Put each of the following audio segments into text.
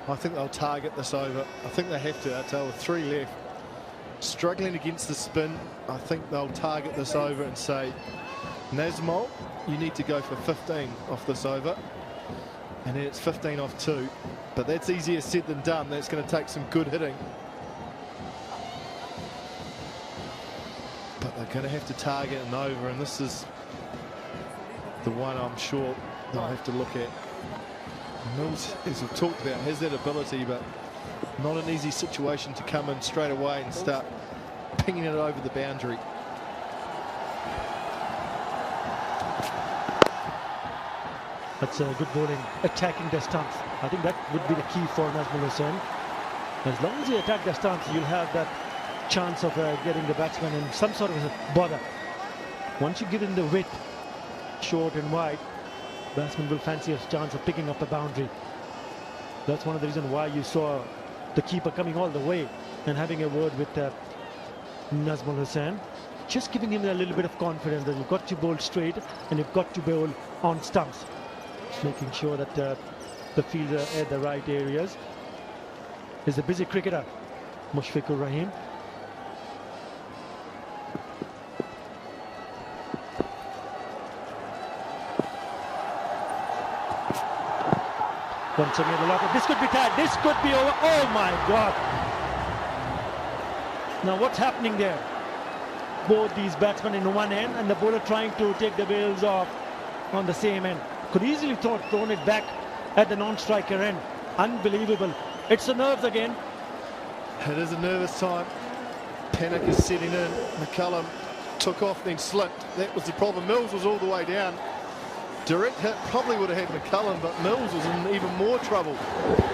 I think they'll target this over. I think they have to, Atal, with 3 left. Struggling against the spin, I think they'll target this over and say, Nazmol, you need to go for 15 off this over. And then it's 15 off 2. But that's easier said than done. That's going to take some good hitting. But they're going to have to target an over, and this is the one I'm sure they'll have to look at. Mills, as we've talked about, has that ability, but not an easy situation to come in straight away and start pinging it over the boundary. That's a good bowling, attacking the stumps. I think that would be the key for Nazmul Hussain. As long as you attack the stumps, you'll have that chance of getting the batsman in some sort of a bother. Once you give him the width, short and wide, batsman will fancy a chance of picking up a boundary. That's one of the reasons why you saw the keeper coming all the way and having a word with Nazmul Hussain, just giving him a little bit of confidence that you've got to bowl straight and you've got to bowl on stumps, making sure that the fields are at the right areas. Is a busy cricketer, Mushfiqur Rahim. Once again, a lot of this could be tied. This could be over. Oh my God! Now what's happening there? Both these batsmen in one end and the bowler trying to take the bails off on the same end. Could easily thrown it back at the non-striker end. Unbelievable. It's the nerves again. It is a nervous time. Panic is setting in. McCullum took off, then slipped. That was the problem. Mills was all the way down. Direct hit probably would have had McCullum, but Mills was in even more trouble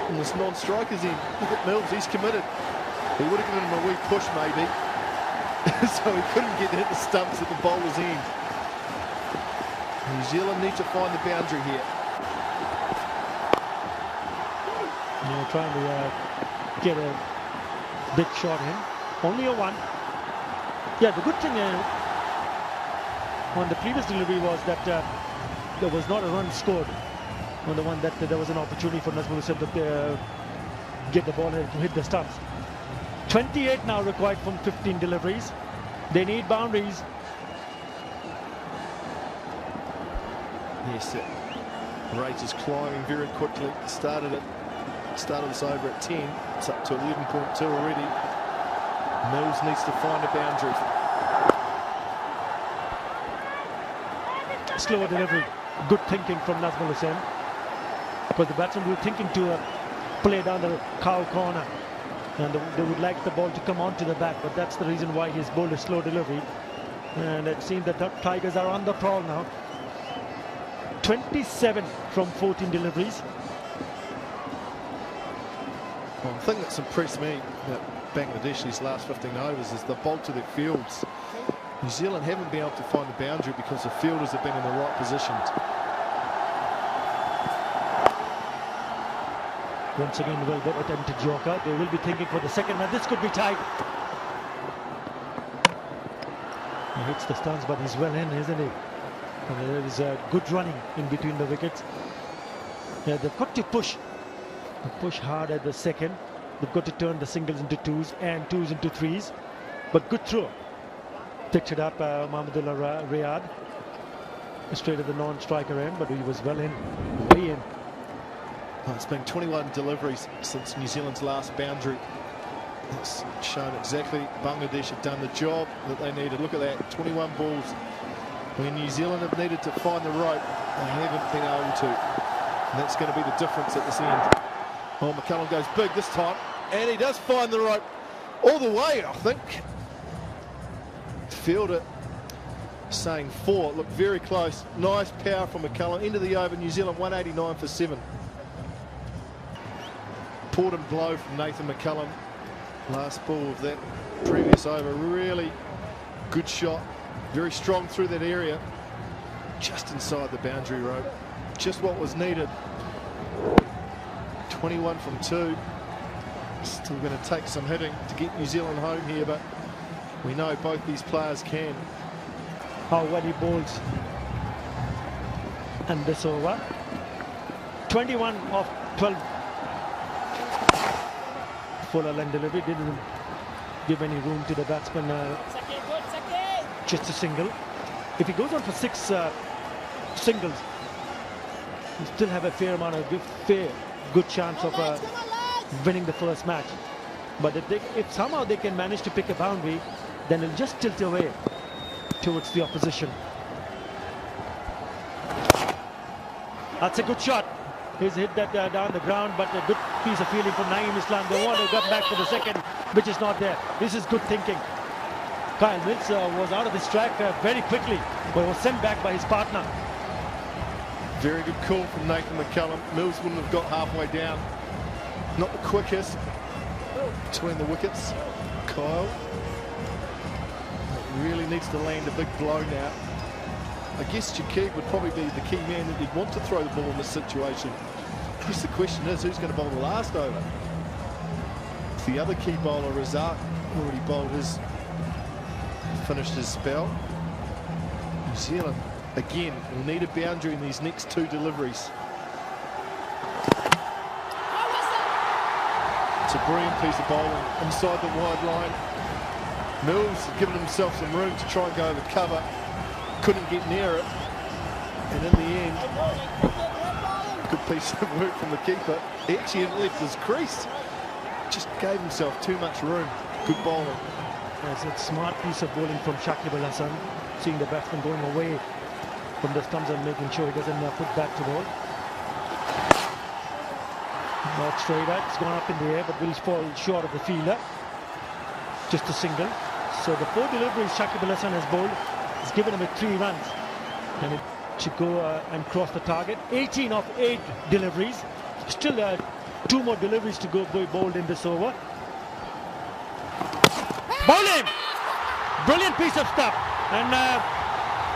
in this non-striker's end. Look at Mills, he's committed. He would have given him a wee push maybe. So he couldn't get to hit the stumps at the bowler's end. New Zealand need to find the boundary here. You're trying to get a big shot in. Only a 1. Yeah, the good thing on the previous delivery was that there was not a run scored on the one that there was an opportunity for Nazmul Hussain to get the ball to hit the stumps. 28 now required from 15 deliveries. They need boundaries. Yes, the rate is climbing very quickly. Started this over at 10. It's up to 11.2 already. Mills needs to find a boundary. Slower delivery. Good thinking from Nazmul Hussain, because the batsmen were thinking to play down the cow corner, and they would like the ball to come onto the bat, but that's the reason why he's bowled a slow delivery. And it seems that the Tigers are on the prowl now. 27 from 14 deliveries. Well, the thing that's impressed me about Bangladesh these last 15 overs is the bolt to their fields. New Zealand haven't been able to find the boundary because the fielders have been in the right positions. Once again, well got attempted Joker. They will be thinking for the second one. This could be tight. He hits the stance, but he's well in, isn't he? And there is a good running in between the wickets. Yeah, they've got to push hard at the second. They've got to turn the singles into 2s and 2s into 3s. But good throw. Picked it up Mahmudullah Riyad. Straight at the non-striker end, but he was well in, way in. Well, it's been 21 deliveries since New Zealand's last boundary. It's shown exactly Bangladesh have done the job that they needed. Look at that, 21 balls. When New Zealand have needed to find the rope, they haven't been able to. And that's going to be the difference at this end. Oh, McCullum goes big this time, and he does find the rope all the way, I think. Fielder saying 4, looked very close. Nice power from McCullum. Into the over, New Zealand 189 for 7. Important blow from Nathan McCullum. Last ball of that previous over. Really good shot. Very strong through that area. Just inside the boundary rope. Just what was needed. 21 from 2. Still going to take some hitting to get New Zealand home here, but we know both these players can. How well he bowls. And this over. 21 of 12 fuller length delivery, didn't give any room to the batsman. Just a single. If he goes on for 6 singles, he still have a fair amount of good chance of winning the first match. But if somehow they can manage to pick a boundary, then it'll just tilt away towards the opposition. That's a good shot. He's hit that down the ground, but a good piece of fielding from Naeem Islam. They want to get back for the second, which is not there. This is good thinking. Kyle Mills was out of his track very quickly, but was sent back by his partner. Very good call from Nathan McCullum. Mills wouldn't have got halfway down. Not the quickest between the wickets. Kyle really needs to land a big blow now. I guess Shakib would probably be the key man that he'd want to throw the ball in this situation. I guess the question is, who's going to bowl the last over? The other key bowler, Razak, already bowled his, finished his spell. New Zealand, again, will need a boundary in these next 2 deliveries. It's a brilliant piece of bowling inside the wide line. Mills has given himself some room to try and go over cover. Couldn't get near it, and in the end, good piece of work from the keeper. He actually hadn't left his crease, just gave himself too much room. Good bowling. That's a smart piece of bowling from Shakib Al Hasan, seeing the batsman going away from the stumps and making sure he doesn't put back to ball. Not straight out, it's gone up in the air, but will fall short of the fielder. Just a single. So the 4 deliveries Shakib Al Hasan has bowled, has given him 3 runs, and it should go and cross the target. 18 of 8 deliveries. Still 2 more deliveries to go bowled in this over. Bowl him! Brilliant piece of stuff. And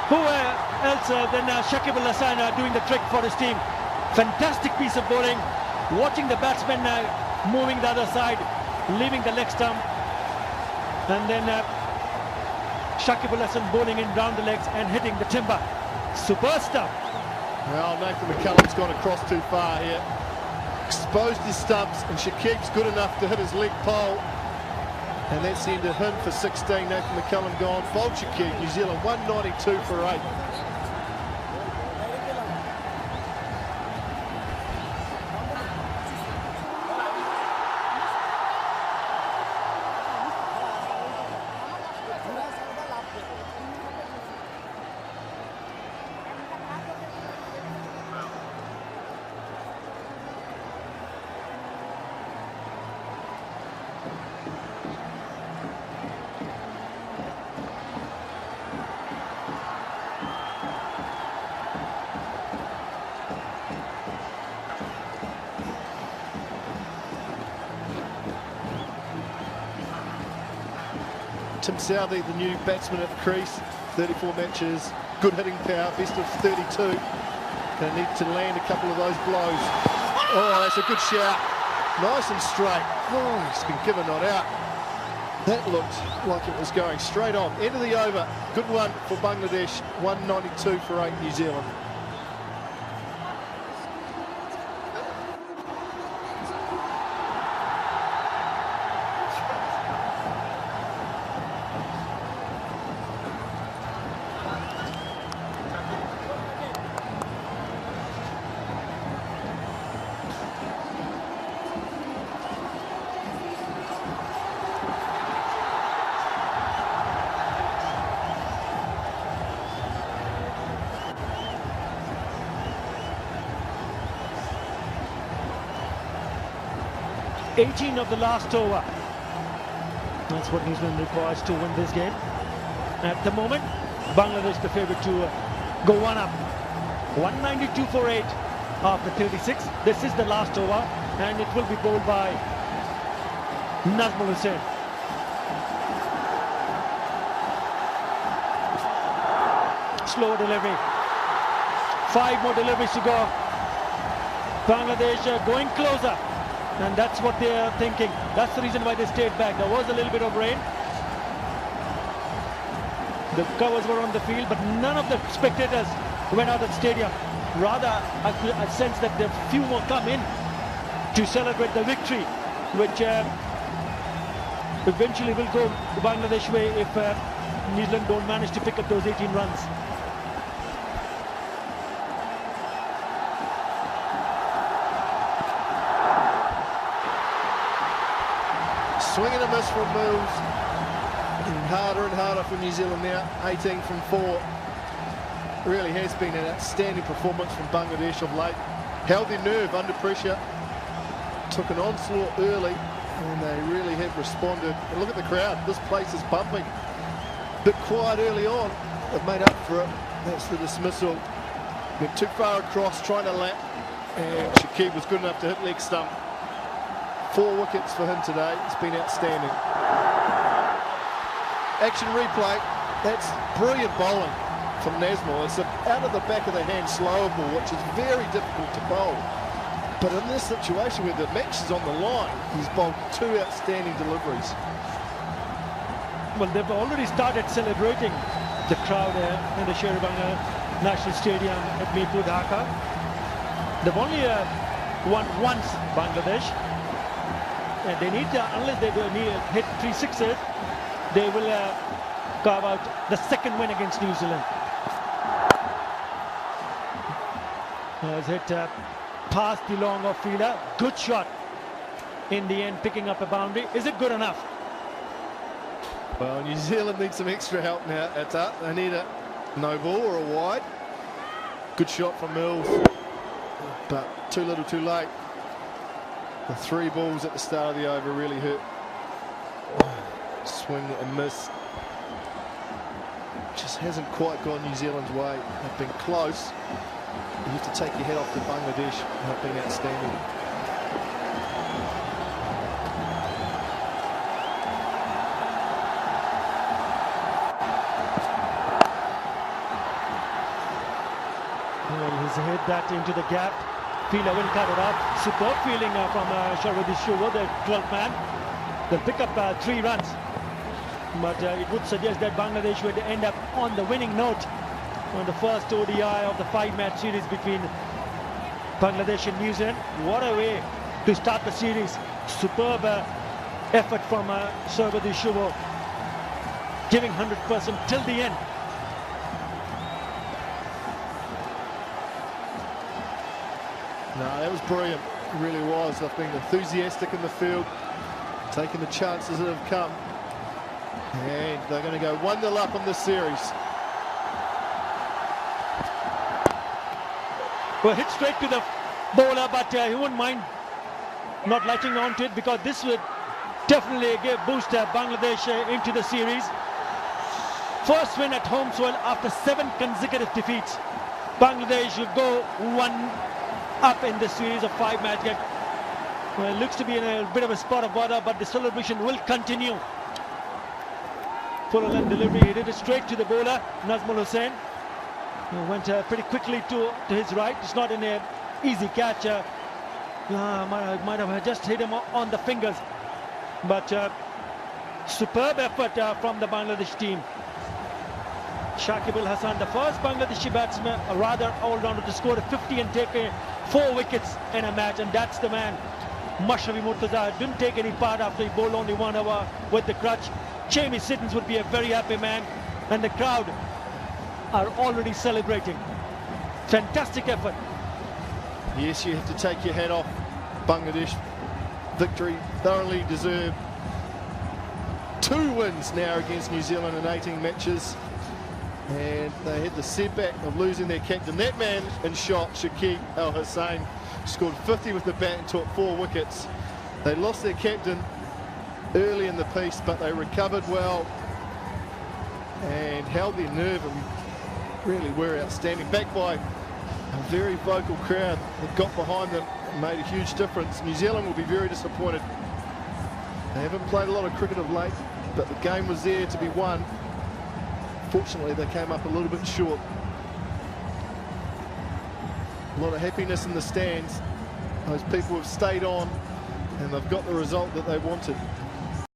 who else than Shakib Al Hasan doing the trick for his team. Fantastic piece of bowling. Watching the batsman moving the other side, leaving the leg stump, and then Shakib Al Hasan bowling in round the legs and hitting the timber. Super stuff. Well, Nathan McCullum's gone across too far here. Exposed his stumps, and Shakib's good enough to hit his leg pole. And that's the end of him for 16. Nathan McCullum gone. Bowled Shakib. New Zealand 192 for 8. 'Tim Southey, the new batsman at the crease, 34 matches, good hitting power, best of 32. Gonna need to land a couple of those blows. Oh, that's a good shout. Nice and straight. Oh, he's been given not out. That looked like it was going straight on. End of the over. Good one for Bangladesh. 192 for 8 New Zealand. $18 of the last over. That's what New Zealand requires to win this game. At the moment, Bangladesh the favourite to go one up. 192 for 8 after 36. This is the last over, and it will be bowled by Nazmul Hussain. Slow delivery. 5 more deliveries to go. Bangladesh going closer. And that's what they are thinking. That's the reason why they stayed back. There was a little bit of rain. The covers were on the field, but none of the spectators went out of the stadium. Rather, I sense that a few more come in to celebrate the victory, which eventually will go the Bangladesh way if New Zealand don't manage to pick up those 18 runs. Swing and a miss from Mills. Getting harder and harder for New Zealand now. 18 from 4. Really has been an outstanding performance from Bangladesh of late. Held their nerve under pressure. Took an onslaught early, and they really have responded. And look at the crowd. This place is bumping. Bit quiet early on. They've made up for it. That's the dismissal. Went too far across, trying to lap, and Shakib was good enough to hit leg stump. 4 wickets for him today. It's been outstanding. Action replay. That's brilliant bowling from Nazmul. It's out of the back of the hand slower ball, which is very difficult to bowl. But in this situation where the match is on the line, he's bowled 2 outstanding deliveries. Well, they've already started celebrating, the crowd in the Sher-e-Banga National Stadium at Mirpur, Dhaka. They've only won once, Bangladesh. And they need to, unless they hit 3 sixes, they will carve out the second win against New Zealand. Has hit past the long off fielder. Good shot in the end, picking up a boundary. Is it good enough? Well, New Zealand needs some extra help now at that. They need a no ball or a wide. Good shot from Mills, but too little too late. The 3 balls at the start of the over really hurt. Swing and miss. Just hasn't quite gone New Zealand's way. They've been close. You have to take your head off to Bangladesh. Not being outstanding. Well, he's hit that into the gap. Fielder will cut it up. Superb fielding from Sharwadi Shuvo, the 12th man. They'll pick up 3 runs. But it would suggest that Bangladesh would end up on the winning note on the first ODI of the 5-match series between Bangladesh and New Zealand. What a way to start the series. Superb effort from Sharwadi Shuvo, giving 100% till the end. No, that was brilliant. It really was. They've been enthusiastic in the field, taking the chances that have come. And they're going to go 1-0 up in this series. Well, hit straight to the bowler, but he wouldn't mind not latching on to it, because this would definitely boost Bangladesh into the series. First win at home soil after 7 consecutive defeats. Bangladesh will go 1 up in the series of 5-match game. Well, it looks to be in a bit of a spot of water, but the celebration will continue. Full length delivery, he did it straight to the bowler, Nazmul Hussain. Went pretty quickly to his right. It's not an easy catch. Might have just hit him on the fingers. But superb effort from the Bangladesh team. Shakib Al Hasan, the first Bangladeshi batsman, a rather all-rounder, to score a 50 and take 4 wickets in a match, and that's the man. Mashrafi Murtaza didn't take any part after he bowled only 1 hour with the crutch. Jamie Siddons would be a very happy man, and the crowd are already celebrating. Fantastic effort. Yes, you have to take your hat off. Bangladesh victory thoroughly deserved. 2 wins now against New Zealand in 18 matches. And they had the setback of losing their captain. That man in shot, Shakib Al Hasan, scored 50 with the bat and took 4 wickets. They lost their captain early in the piece, but they recovered well and held their nerve and really were outstanding. Backed by a very vocal crowd that got behind them and made a huge difference. New Zealand will be very disappointed. They haven't played a lot of cricket of late, but the game was there to be won. Fortunately, they came up a little bit short. A lot of happiness in the stands. Those people have stayed on and they've got the result that they wanted.